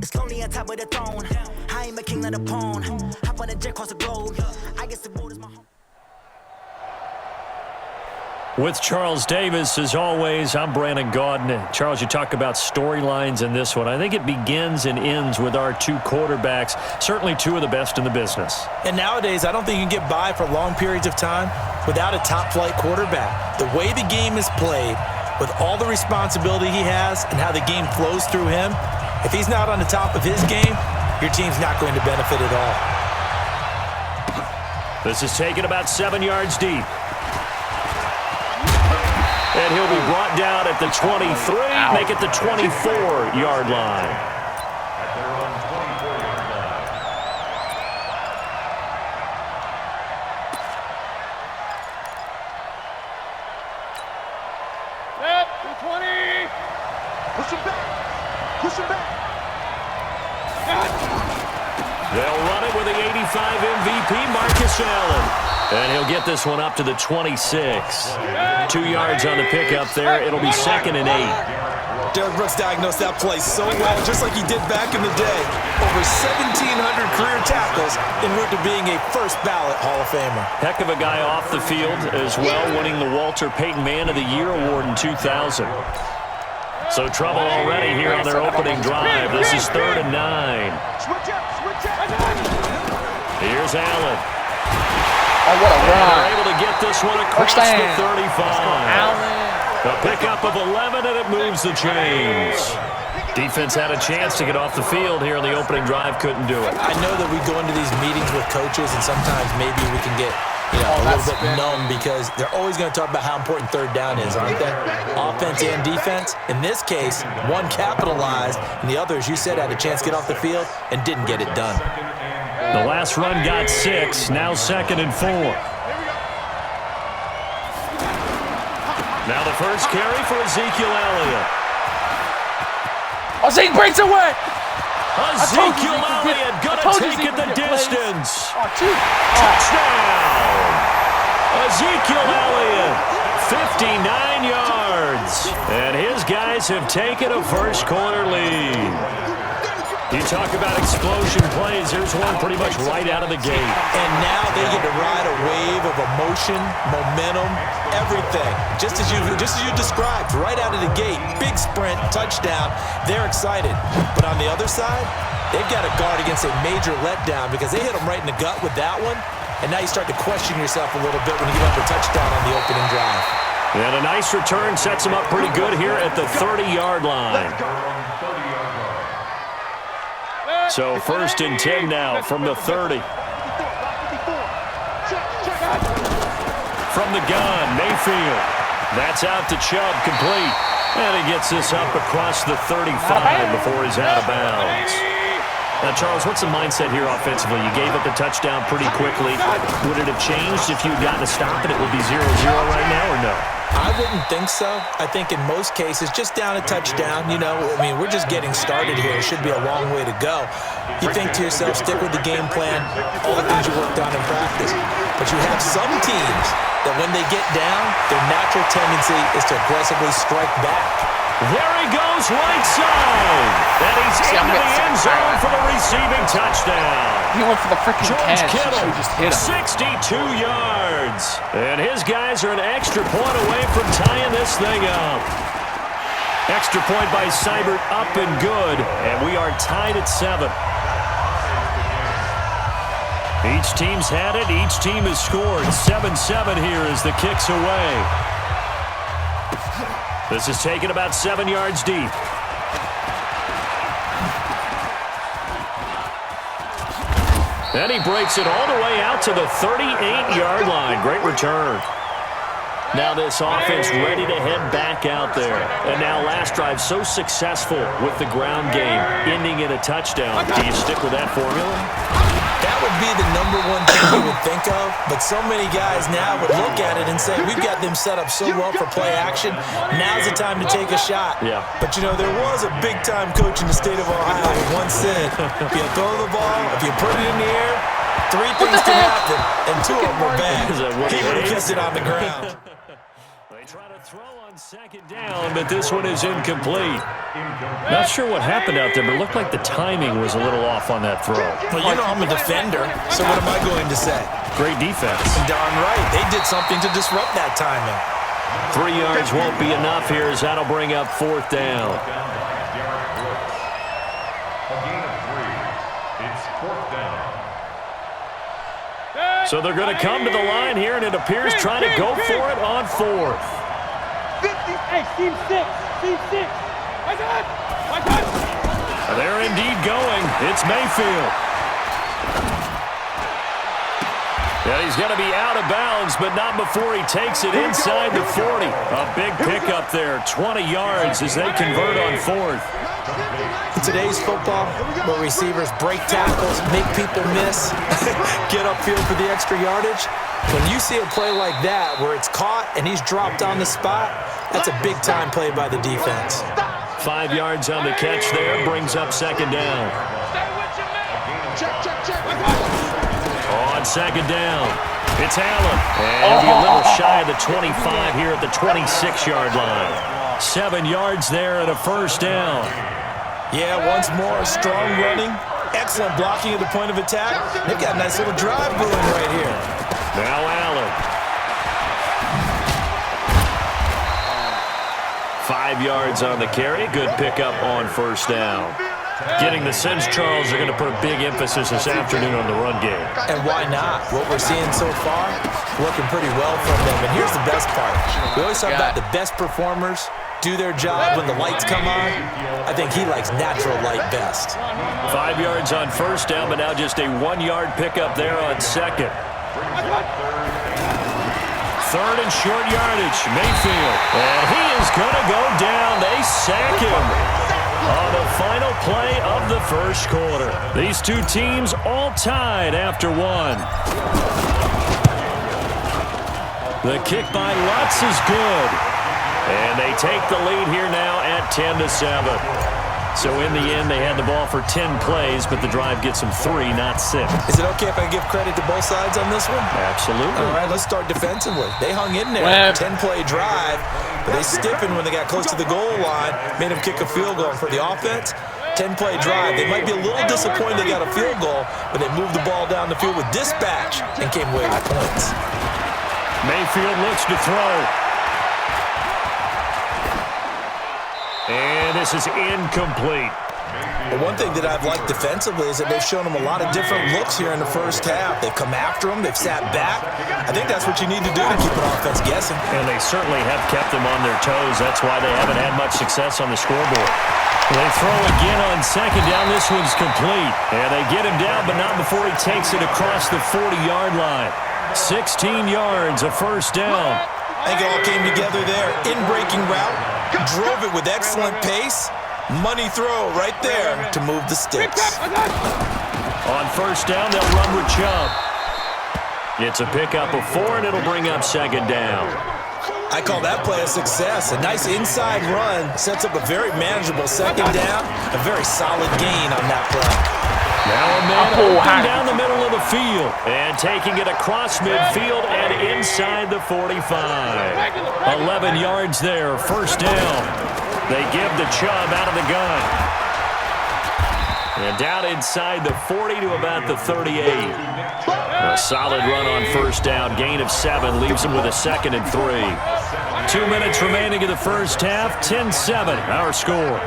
It's lonely on top of the throne. I am a king of the pawn. Hop on a jet across the globe. I guess the world is my home. With Charles Davis, as always, I'm Brandon Gaudin. Charles, you talk about storylines in this one. I think it begins and ends with our two quarterbacks, certainly two of the best in the business. And nowadays, I don't think you can get by for long periods of time without a top-flight quarterback. The way the game is played, with all the responsibility he has and how the game flows through him, if he's not on the top of his game, your team's not going to benefit at all. This is taken about 7 yards deep. And he'll be brought down at the 23, make it the 24-yard line. Set, 220. Push him back. Push him back. They'll run it with the 85 MVP, Marcus Allen. And he'll get this one up to the 26. 2 yards on the pickup there. It'll be 2nd and 8. Derek Brooks diagnosed that play so well, just like he did back in the day. Over 1,700 career tackles en route to being a first-ballot Hall of Famer. Heck of a guy off the field as well, winning the Walter Payton Man of the Year award in 2000. So trouble already here on their opening drive. This is 3rd and 9. Here's Allen. Oh, what a run. They're able to get this one across the 35. A pickup of 11, and it moves the chains. Defense had a chance to get off the field here in the opening drive, couldn't do it. I know that we go into these meetings with coaches, and sometimes maybe we can get a little bit numb because they're always going to talk about how important third down is, aren't they? Offense and defense. In this case, one capitalized, and the other, as you said, had a chance to get off the field and didn't get it done. The last run got 6, now 2nd and 4. Now the first carry for Ezekiel Elliott. Zeke breaks away. Ezekiel Elliott gonna take it the distance. Touchdown! Ezekiel Elliott, 59 yards. And his guys have taken a first-quarter lead. You talk about explosion plays. Here's one pretty much right out of the gate. And now they get to ride a wave of emotion, momentum, everything. Just as you described, right out of the gate. Big sprint, touchdown. They're excited. But on the other side, they've got to guard against a major letdown because they hit them right in the gut with that one. And now you start to question yourself a little bit when you give up a touchdown on the opening drive. And a nice return sets them up pretty good here at the 30-yard line. So 1st and 10 now from the 30. From the gun, Mayfield. That's out to Chubb, complete. And he gets this up across the 35 before he's out of bounds. Now, Charles, what's the mindset here offensively? You gave up a touchdown pretty quickly. Would it have changed if you had gotten a stop and it would be 0-0 right now, or no? I wouldn't think so. I think in most cases, just down a touchdown, we're just getting started here. It should be a long way to go. You think to yourself, stick with the game plan, all the things you worked on in practice. But you have some teams that when they get down, their natural tendency is to aggressively strike back. There he goes, right side. And he's into the end zone for the receiving touchdown. He went for the freaking George catch. Kittle, Just hit him. 62 yards. And his guys are an extra point away from tying this thing up. Extra point by Seibert, up and good. And we are tied at 7. Each team's had it. Each team has scored. 7-7 here as the kick's away. This is taken about 7 yards deep. And he breaks it all the way out to the 38-yard line. Great return. Now this offense ready to head back out there. And now last drive so successful with the ground game, ending in a touchdown. Do you stick with that formula? That would be the number one thing you would think of, but so many guys now would look at it and say, we've got them set up so well for play action, now's the time to take a shot. Yeah. But there was a big-time coach in the state of Ohio who once said, if you throw the ball, if you put it in the air, Three things can happen, and two of them were bad. Is that what He he would have hates? kept it on the ground. They try to throw on second down, but this one is incomplete. Not sure what happened out there, but it looked like the timing was a little off on that throw. Well, you know I'm a defender, so what am I going to say? Great defense. Darn right. They did something to disrupt that timing. 3 yards won't be enough here as that'll bring up fourth down. A gain of 3. It's fourth down. So they're going to come to the line here, and it appears trying to go for it on fourth. Hey, team 6. Team 6. My God. My God. They're indeed going. It's Mayfield. Yeah, he's going to be out of bounds, but not before he takes it inside the 40. A big pickup there, 20 yards as they convert on fourth. In today's football, where receivers break tackles, make people miss, get upfield for the extra yardage, when you see a play like that where it's caught and he's dropped on the spot, that's a big-time play by the defense. 5 yards on the catch there, brings up second down. On second down, it's Allen. And be a little shy of the 25 here at the 26-yard line. 7 yards there and a first down. Yeah, once more, strong running, excellent blocking at the point of attack. They've got a nice little drive going right here. Now Allen. 5 yards on the carry. Good pickup on first down. Getting the sense, Charles, are going to put a big emphasis this afternoon on the run game. And why not? What we're seeing so far, looking pretty well from them. And here's the best part. We always talk about the best performers do their job when the lights come on. I think he likes natural light best. 5 yards on first down, but now just a 1 yard pickup there on second. Third and short yardage, Mayfield. And he is going to go down. They sack him on the final play of the first quarter. These two teams all tied after one. The kick by Lutz is good. And they take the lead here now at 10-7. So in the end, they had the ball for 10 plays, but the drive gets them 3, not 6. Is it okay if I give credit to both sides on this one? Absolutely. All right, let's start defensively. They hung in there. 10-play drive, but they stiffened when they got close to the goal line, made them kick a field goal. For the offense, 10-play drive. They might be a little disappointed they got a field goal, but they moved the ball down the field with dispatch and came away with points. Mayfield looks to throw. And this is incomplete. But one thing that I've liked defensively is that they've shown them a lot of different looks here in the first half. They've come after them. They've sat back. I think that's what you need to do to keep an offense guessing. And they certainly have kept them on their toes. That's why they haven't had much success on the scoreboard. They throw again on second down. This one's complete. And they get him down, but not before he takes it across the 40-yard line. 16 yards, a first down. I think it all came together there. In-breaking route. Drove it with excellent pace. Money throw right there to move the sticks. On first down, they'll run with Chubb. It's a pickup of 4, and it'll bring up second down. I call that play a success. A nice inside run sets up a very manageable second down. A very solid gain on that play. Now a man open down the middle of the field and taking it across midfield and inside the 45. 11 yards there, first down. They give the Chubb out of the gun. And down inside the 40 to about the 38. A solid run on first down, gain of 7, leaves them with a 2nd and 3. 2 minutes remaining in the first half, 10-7, our score.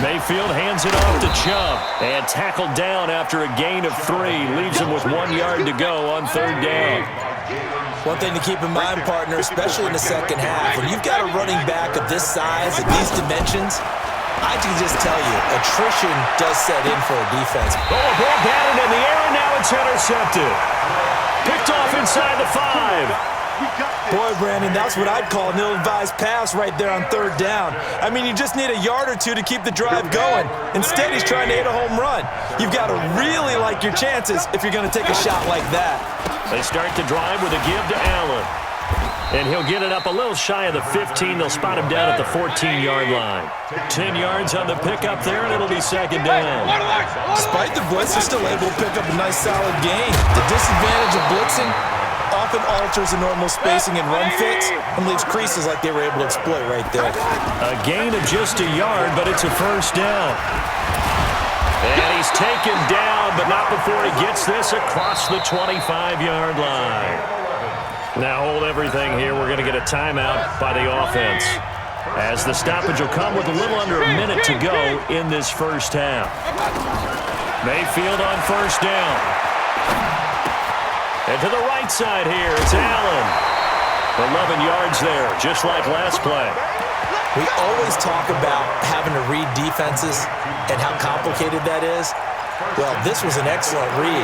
Mayfield hands it off to Chubb and tackled down after a gain of 3. Leaves him with 1 yard to go on third down. One thing to keep in mind, partner, especially in the second half, when you've got a running back of this size and these dimensions, I can just tell you, attrition does set in for a defense. Oh, a ball batted in the air, and now it's intercepted. Picked off inside the 5. Boy, Brandon, that's what I'd call an ill-advised pass right there on third down. I mean, you just need a yard or two to keep the drive going. Instead, he's trying to hit a home run. You've got to really like your chances if you're going to take a shot like that. They start the drive with a give to Allen. And he'll get it up a little shy of the 15. They'll spot him down at the 14-yard line. 10 yards on the pickup there, and it'll be second down. Despite the blitz, they're still able to pick up a nice solid gain. The disadvantage of blitzing often alters the normal spacing and run fits and leaves creases like they were able to exploit right there. A gain of just a yard, but it's a first down. And he's taken down, but not before he gets this across the 25-yard line. Now hold everything here. We're going to get a timeout by the offense, as the stoppage will come with a little under a minute to go in this first half. Mayfield on first down. And to the right side here, it's Allen. 11 yards there, just like last play. We always talk about having to read defenses and how complicated that is. Well, this was an excellent read.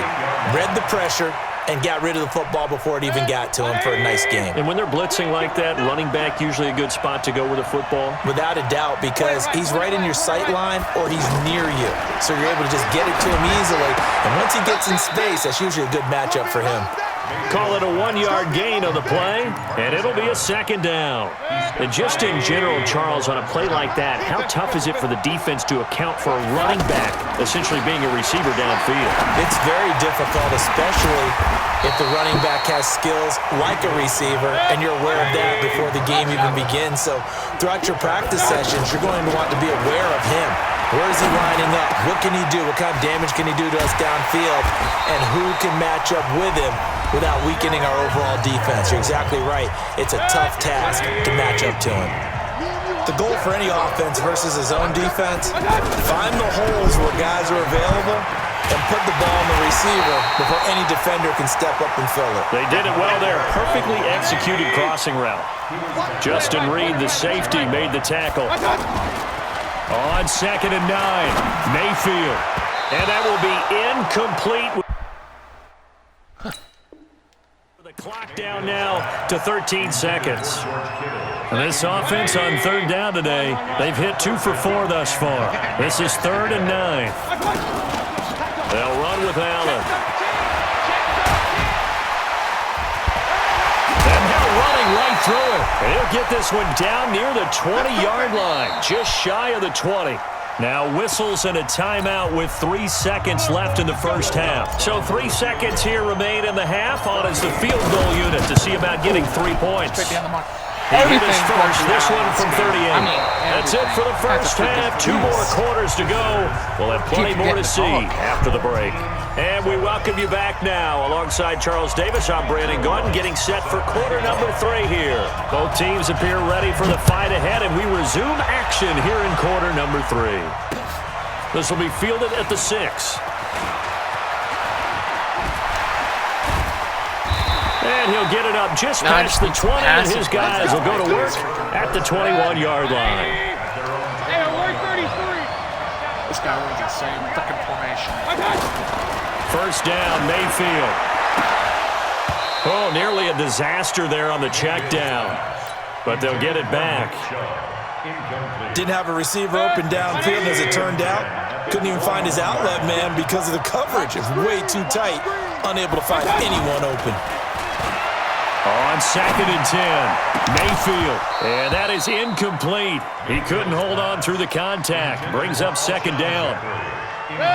Read the pressure and got rid of the football before it even got to him for a nice game. And when they're blitzing like that, running back usually a good spot to go with the football? Without a doubt, because he's right in your sight line or he's near you. So you're able to just get it to him easily. And once he gets in space, that's usually a good matchup for him. Call it a 1-yard gain on the play, and it'll be a second down. And just in general, Charles, on a play like that, how tough is it for the defense to account for a running back essentially being a receiver downfield? It's very difficult, especially if the running back has skills like a receiver, and you're aware of that before the game even begins. So throughout your practice sessions, you're going to want to be aware of him. Where is he lining up? What can he do? What kind of damage can he do to us downfield? And who can match up with him without weakening our overall defense? You're exactly right. It's a tough task to match up to him. The goal for any offense versus his own defense, find the holes where guys are available and put the ball on the receiver before any defender can step up and fill it. They did it well there. Perfectly executed crossing route. Justin Reed, the safety, made the tackle. On 2nd and 9, Mayfield. And that will be incomplete. The clock down now to 13 seconds. And this offense on 3rd down today, they've hit 2 for 4 thus far. This is 3rd and 9. They'll run with Allen. And now running right through it. And he'll get this one down near the 20-yard line, just shy of the 20. Now whistles and a timeout with 3 seconds left in the first half. So 3 seconds here remain in the half. On is the field goal unit to see about getting 3 points. He hit his first, this one from 38. That's it for the first half. 2 more quarters to go. We'll have plenty more to see after the break. And we welcome you back now. Alongside Charles Davis, I'm Brandon Gaudin, getting set for quarter number 3 here. Both teams appear ready for the fight ahead, and we resume action here in quarter number 3. This will be fielded at the 6. And he'll get it up just past the 20, and his guys will go to work at the 21-yard line. Hey, we're 33. This guy runs the same freaking formation. First down, Mayfield. Oh, nearly a disaster there on the check down, but they'll get it back. Didn't have a receiver open downfield, as it turned out. Couldn't even find his outlet man because of the coverage. It's way too tight. Unable to find anyone open. On 2nd and 10, Mayfield. And that is incomplete. He couldn't hold on through the contact. Brings up 2nd down.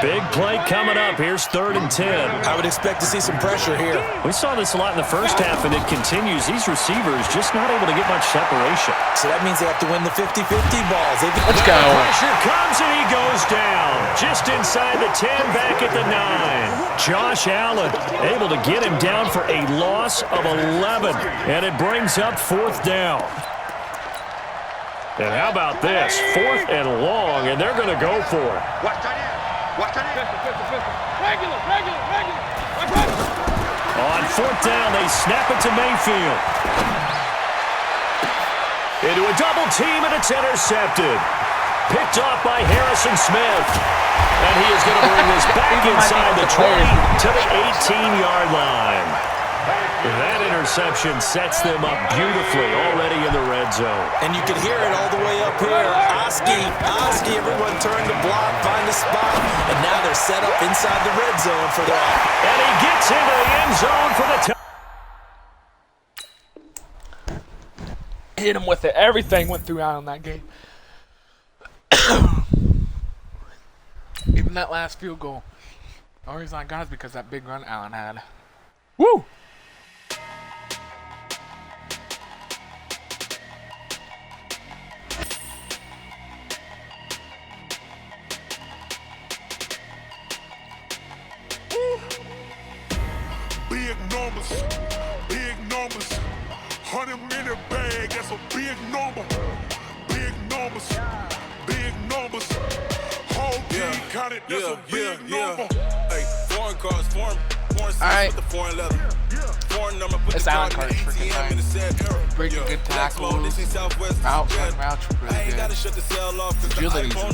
Big play coming up. Here's 3rd and 10. I would expect to see some pressure here. We saw this a lot in the first half, and it continues. These receivers just not able to get much separation. So that means they have to win the 50-50 balls. Let's go. Pressure comes, and he goes down. Just inside the 10, back at the 9. Josh Allen able to get him down for a loss of 11, and it brings up 4th down. And how about this? 4th and long, and they're going to go for it. On 4th down, they snap it to Mayfield. Into a double team, and it's intercepted. Picked off by Harrison Smith. And he is going to bring this back inside the 20 to the 18-yard line. That interception sets them up beautifully already in the red zone. And you can hear it all the way up here. Oski, everyone turned to block, find a spot, and now they're set up inside the red zone for that. And he gets into the end zone for the Hit him with it. Everything went through Allen that game. Even that last field goal. The only reason I got it is because that big run Allen had. Woo! Big numbers, big numbers. 100 minute bag, that's a big number. Big numbers, big numbers. Whole team counted, that's a big number. Hey, foreign cards, foreign Alright. with the foreign leather. Foreign number, put It's the Allen card in the Carter's freaking ATM in the said era. Breaking good tackles. This ain't Southwest. Route, run routes were I really ain't good. gotta shut the cell off 'cause the Agility's iPhone